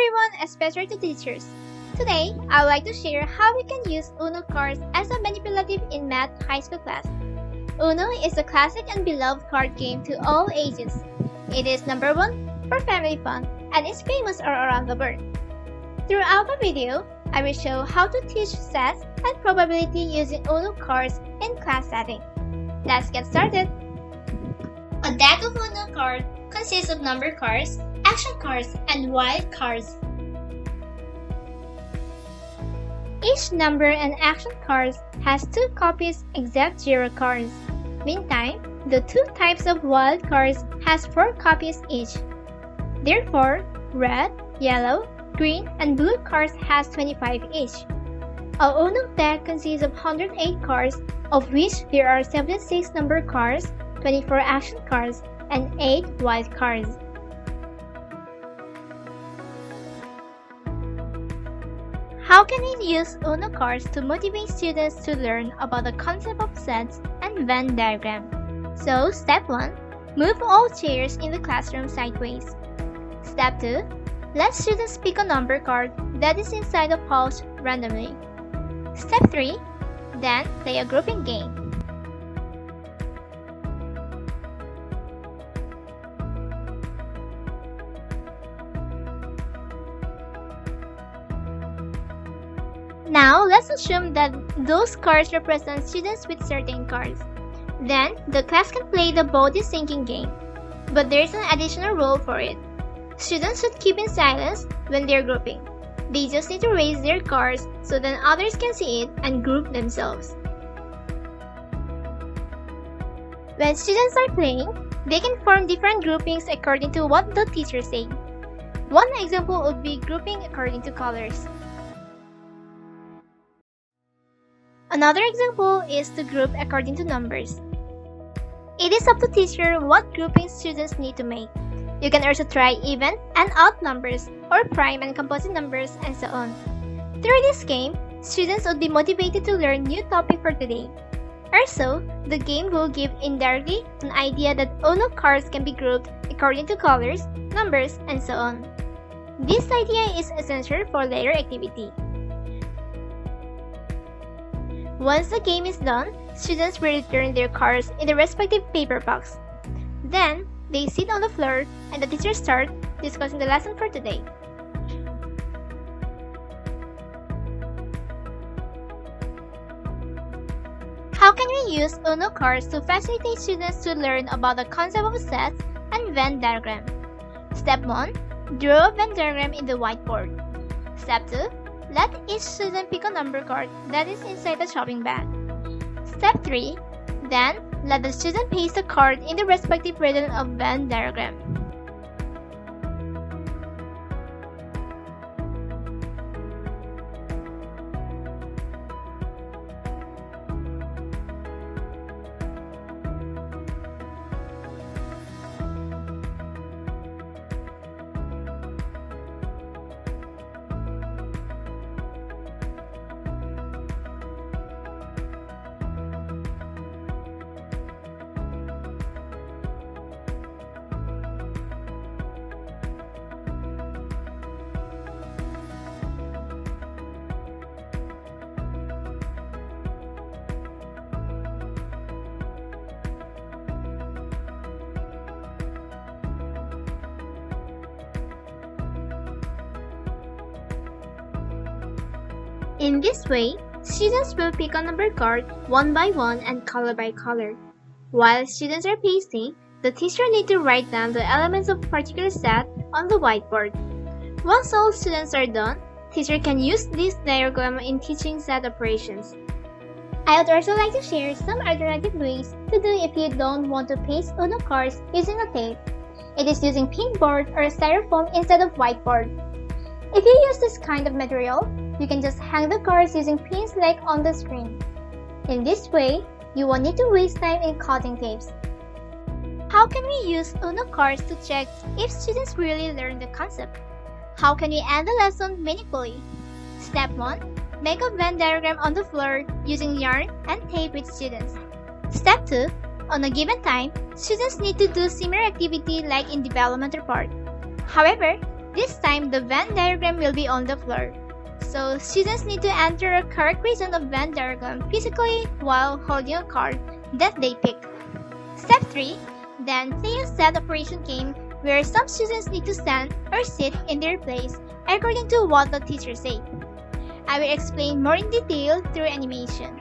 everyone, especially to teachers. Today, I would like to share how we can use UNO cards as a manipulative in math high school class. UNO is a classic and beloved card game to all ages. It is number one for family fun and is famous all around the world. Throughout the video, I will show how to teach stats and probability using UNO cards in class setting. Let's get started! A deck of UNO cards consists of number cards, action cards, and wild cards. Each number and action cards has 2 copies except 0 cards. Meantime, the 2 types of wild cards has 4 copies each. Therefore, red, yellow, green, and blue cards has 25 each. A UNO deck consists of 108 cards, of which there are 76 number cards, 24 action cards, and 8 wild cards. How can we use UNO cards to motivate students to learn about the concept of sets and Venn diagram? So, step 1. Move all chairs in the classroom sideways. Step 2. Let students pick a number card that is inside the pouch randomly. Step 3. Then, play a grouping game. Now, let's assume that those cards represent students with certain cards. Then, the class can play the body sinking game. But there is an additional rule for it. Students should keep in silence when they're grouping. They just need to raise their cards so that others can see it and group themselves. When students are playing, they can form different groupings according to what the teacher said. One example would be grouping according to colors. Another example is to group according to numbers. It is up to teacher what grouping students need to make. You can also try even and odd numbers or prime and composite numbers and so on. Through this game, students would be motivated to learn new topic for today. Also, the game will give indirectly an idea that UNO cards can be grouped according to colors, numbers, and so on. This idea is essential for later activity. Once the game is done, students will return their cards in the respective paper box. Then, they sit on the floor and the teacher starts discussing the lesson for today. How can we use UNO cards to facilitate students to learn about the concept of sets and Venn diagram? Step 1. Draw a Venn diagram in the whiteboard. Step 2. Let each student pick a number card that is inside the shopping bag. Step 3. Then, let the student paste the card in the respective region of Venn diagram. In this way, students will pick a number card one by one and color by color. While students are pasting, the teacher needs to write down the elements of a particular set on the whiteboard. Once all students are done, teacher can use this diagram in teaching set operations. I would also like to share some alternative ways to do if you don't want to paste UNO cards using a tape. It is using pinboard or styrofoam instead of whiteboard. If you use this kind of material, you can just hang the cards using pins like on the screen. In this way, you won't need to waste time in cutting tapes. How can we use UNO cards to check if students really learn the concept? How can we end the lesson meaningfully? Step 1. Make a Venn diagram on the floor using yarn and tape with students. Step 2. On a given time, students need to do similar activity like in development report. However, This time, the Venn diagram will be on the floor. So, students need to enter a correct reason of Venn diagram physically while holding a card that they pick. Step 3. Then play a set operation game where some students need to stand or sit in their place according to what the teacher said. I will explain more in detail through animation.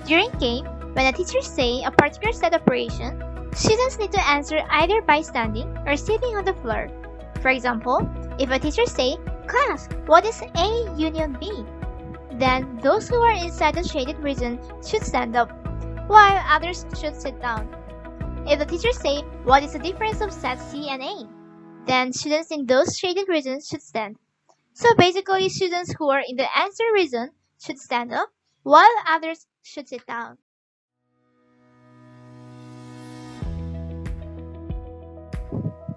During game, when a teacher say a particular set operation, students need to answer either by standing or sitting on the floor. For example, if a teacher say, "Class, what is A union B?" then those who are inside the shaded region should stand up, while others should sit down. If the teacher say, "What is the difference of set C and A?" then students in those shaded regions should stand. So basically, students who are in the answer region should stand up, while others should sit down.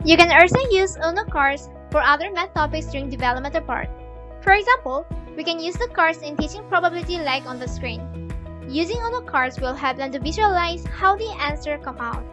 You can also use UNO cards for other math topics during developmental part. For example, we can use the cards in teaching probability like on the screen. Using UNO cards will help them to visualize how the answer come out.